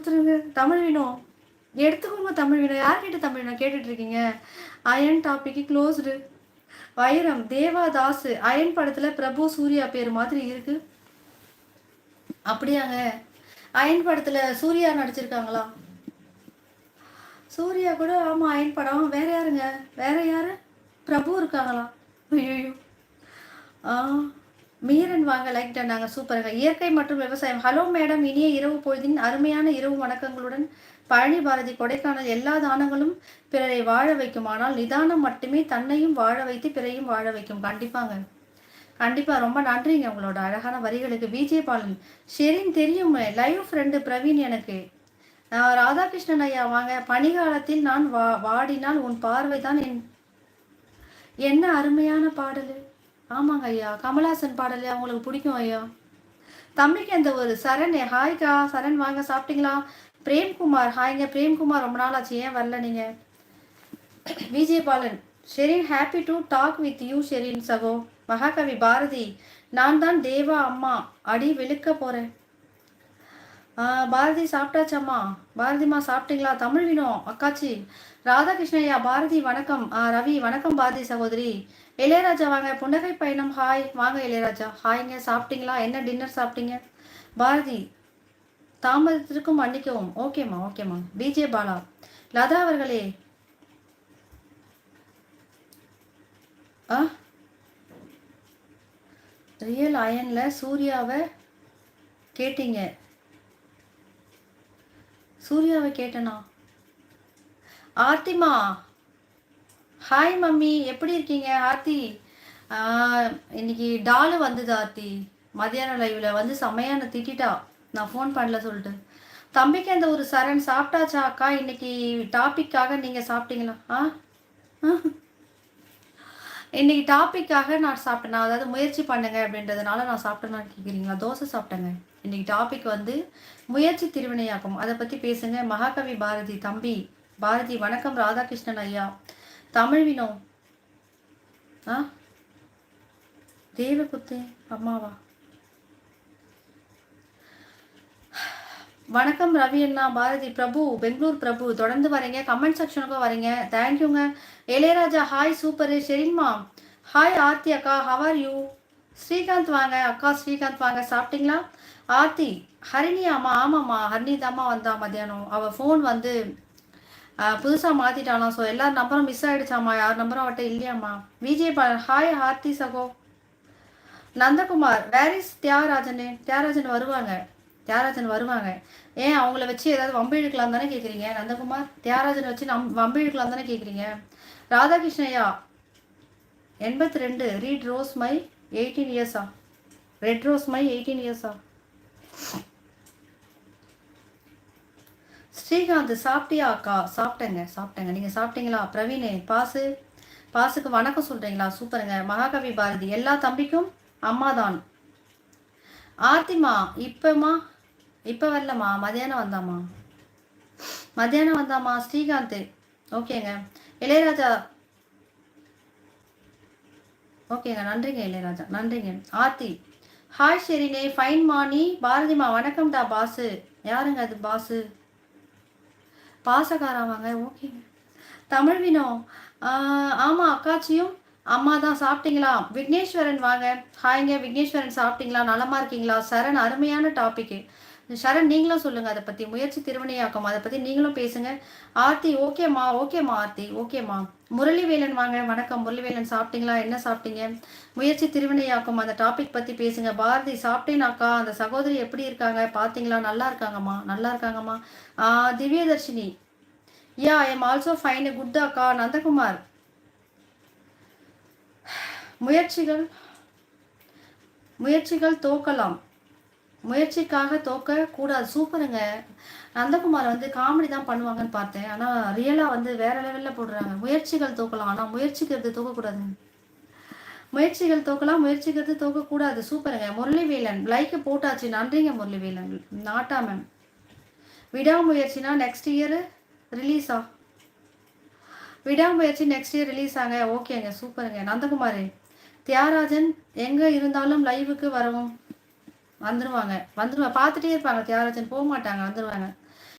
கொடுத்துருங்க. தமிழ் வேணும். எடுத்துக்கோங்க தமிழ் வேணும். யார்கிட்ட தமிழ் வேணும் கேட்டுட்டு இருக்கீங்க? Ayan topic closed. Vairam Devadas iron படத்துல பிரபு சூர்யா பேர் மாதிரி இருக்கு. அப்படியாங்க? அயன் படத்துல சூர்யா நடிச்சிருக்காங்களா? சூர்யா கூட ஆமா அயன் படம். வேற யாருங்க? வேற யாரு? பிரபு இருக்காங்களா? ஐயோ. மீரன் வாங்க லைக் பண்ணாங்க. சூப்பருங்க. இயற்கை மற்றும் விவசாயம். ஹலோ மேடம், இனிய இரவு பொழுதின் அருமையான இரவு வணக்கங்களுடன். பழனி பாரதி கொடைக்கானல். எல்லா தானங்களும் பிறரை வாழ வைக்கும், ஆனால் நிதானம் மட்டுமே தன்னையும் வாழ வைத்து பிறரையும் வாழ வைக்கும். கண்டிப்பாங்க, கண்டிப்பா. ரொம்ப நன்றிங்க உங்களோட அழகான வரிகளுக்கு. விஜய் பாலன் ஷெரின் தெரியும், லைவ் ஃப்ரெண்டு பிரவீன் எனக்கு. ராதாகிருஷ்ணன் ஐயா வாங்க. பனிகாலத்தில் நான் வாடினால் உன் பார்வை தான் என்ன அருமையான பாடல். ஆமாங்க ஐயா, கமல்ஹாசன் பாடல் அவங்களுக்கு பிடிக்கும் ஐயா. தம்பிக்கு அந்த ஒரு சரண். ஹாய்க்கா சரண் வாங்க. சாப்பிட்டீங்களா? பிரேம்குமார் ஹாய்ங்க. பிரேம்குமார் ரொம்ப நாள் ஆச்சு, ஏன் வரல நீங்க? Vijay Balan Sherin happy to talk with you Sherin சகோ. மகாகவி பாரதி நான் தான் தேவா அம்மா அடி வெளுக்க போறேன். பாரதி சாப்பிட்டாச்சம்மா. பாரதிமா சாப்பிட்டீங்களா? தமிழ் வினோ அக்காச்சி. ராதாகிருஷ்ணய்யா பாரதி வணக்கம். ரவி வணக்கம் பாரதி சகோதரி. இளையராஜா வாங்க. புன்னகை பயணம் ஹாய் வாங்க இளையராஜா. ஹாய்ங்க. சாப்பிட்டீங்களா? என்ன டின்னர் சாப்பிட்டீங்க? பாரதி தாமதத்திற்கும் மன்னிக்கவும். ஓகேம்மா ஓகேம்மா. பிஜே பாலா லதா அவர்களே ரியல் அயன்ல சூர்யாவை கேட்டீங்க? சூர்யாவை கேட்டனா? ஆர்த்திமா ஹாய் மம்மி, எப்படி இருக்கீங்க? ஆர்த்தி இன்னைக்கு டாலு வந்தது. ஆர்த்தி மதியானம் லைவ்ல வந்து செம்மையான திட்டா, நான் ஃபோன் பண்ணல சொல்லிட்டு. தம்பிக்கு அந்த ஒரு சரண். சாப்பிட்டாச்சா அக்கா? இன்னைக்கு டாபிக்காக நீங்க சாப்பிட்டீங்களா? இன்னைக்கு டாபிக்காக நான் சாப்பிட்டேன். அதாவது முயற்சி பண்ணுங்க அப்படின்றதுனால நான் சாப்பிட்டேன்னா கேட்குறீங்களா? தோசை சாப்பிட்டேங்க. இன்னைக்கு டாபிக் வந்து முயற்சி திருவினையாக்கும், அதை பற்றி பேசுங்க. மகாகவி பாரதி தம்பி பாரதி வணக்கம். ராதாகிருஷ்ணன் ஐயா. தமிழ் வினோ தேவகுத்து அம்மாவா? வணக்கம் ரவி அண்ணா. பாரதி பிரபு பெங்களூர் பிரபு தொடர்ந்து வரீங்க, கமெண்ட் செக்ஷனுக்கும் வரீங்க. தேங்க்யூங்க. Ilayaraja hi super. ஷெரின்மா ஹாய். ஆர்த்தி அக்கா ஹவ் ஆர் யூ? ஸ்ரீகாந்த் வாங்க அக்கா. ஸ்ரீகாந்த் வாங்க. சாப்பிட்டீங்களா? ஆர்த்தி ஹரிணி அம்மா. ஆமாம்மா ஹரிணி தாம்மா வந்தா மத்தியானம். அவள் ஃபோன் வந்து புதுசாக மாற்றிட்டாலாம். ஸோ எல்லா நம்பரும் மிஸ் ஆகிடுச்சாம்மா. யார் நம்பரும் அவட்ட இல்லையாம்மா. விஜய் பாலன் ஹாய் ஆர்த்தி சகோ. Nandakumar where is Thiyagarajan? தியாகராஜன் வருவாங்க, தியாகராஜன் வருவாங்க. ஏன் அவங்கள வச்சு ஏதாவது வம்பு இழுக்கலாம் தானே கேட்குறீங்க? நந்தகுமார் தியாகராஜனை வச்சு வம்பு இழுக்கலாம் தானே கேட்குறீங்க? ராதாகிருஷ்ணய்யா 82 ரீட் ரோஸ் மை 18 இயர்ஸா? ரெட் ரோஸ் மை 18 இயர்ஸா? ஸ்ரீகாந்த் சாப்பிட்டியா அக்கா? சாப்பிட்டேங்க சாப்பிட்டேங்க. நீங்கள் சாப்பிட்டீங்களா? பிரவீன் பாசுக்கு வணக்கம் சொல்கிறீங்களா? சூப்பருங்க. மகாகவி பாரதி எல்லா தம்பிக்கும் அம்மா தான். ஆர்த்திமா இப்போ வரலம்மா, மதியானம் வந்தாம்மா. மதியானம் வந்தாம்மா. ஸ்ரீகாந்த் ஓகேங்க. இளையராஜா ஓகேங்க. நன்றிங்க இளையராஜா, நன்றிங்க. ஆர்த்தி ஹாய் ஷெரினே ஃபைன் மார்னி. பாரதிமா வணக்கம்டா பாசு. யாருங்க அது பாசு? பாசக்காராவாங்க. ஓகேங்க. தமிழ் வினோ ஆமாம் அக்காச்சியும் அம்மா தான். சாப்பிட்டீங்களா? விக்னேஸ்வரன் வாங்க. ஹாய்ங்க விக்னேஸ்வரன். சாப்பிட்டீங்களா? நலமா இருக்கீங்களா? சரண் அருமையான டாபிக்கு. சரண் நீங்களும் சொல்லுங்கள் அதை பற்றி. முயற்சி திருவினையாக்கும், அதை பற்றி நீங்களும் பேசுங்க. ஆர்த்தி ஓகேம்மா ஓகேம்மா. ஆர்த்தி ஓகேம்மா. முரளிவேலன் வாங்க. வணக்கம் முரளிவேலன். சாப்பிட்டீங்களா? என்ன சாப்பிட்டீங்க? முயற்சி திருவினையாக்கும் அந்த டாபிக் பற்றி பேசுங்க. பாரதி சாப்பிட்டேனாக்கா. அந்த சகோதரி எப்படி இருக்காங்க பார்த்தீங்களா? நல்லா இருக்காங்கம்மா, நல்லா இருக்காங்கம்மா. Divyadharshini yeah I am also fine good அக்கா. நந்தகுமார் முயற்சிகள் தோக்கலாம், முயற்சிக்காக தோக்க கூடாது. சூப்பருங்க. நந்தகுமார் வந்து காமெடி தான் பண்ணுவாங்கன்னு பார்த்தேன், ஆனால் ரியலாக வந்து வேற லெவலில் போடுறாங்க. முயற்சிகள் தோக்கலாம், ஆனால் முயற்சிக்கிறது தோக்கக்கூடாதுங்க. முயற்சிகள் தோக்கலாம், முயற்சிக்கிறது தோக்கக்கூடாது. சூப்பருங்க. முரளிவேலன் லைக் போட்டாச்சு. நன்றிங்க முரளிவேலன். நாட்டா மேம் விடாமுயற்சினா நெக்ஸ்ட் இயர் ரிலீஸா? விடாமுயற்சி நெக்ஸ்ட் இயர் ரிலீஸ் ஆங்க. ஓகேங்க சூப்பருங்க. நந்தகுமார் தியாகராஜன் எங்கே இருந்தாலும் லைவுக்கு வந்துருவாங்க பார்த்துட்டே இருப்பாங்க. தியாகராஜன் போக மாட்டாங்க, வந்துடுவாங்க.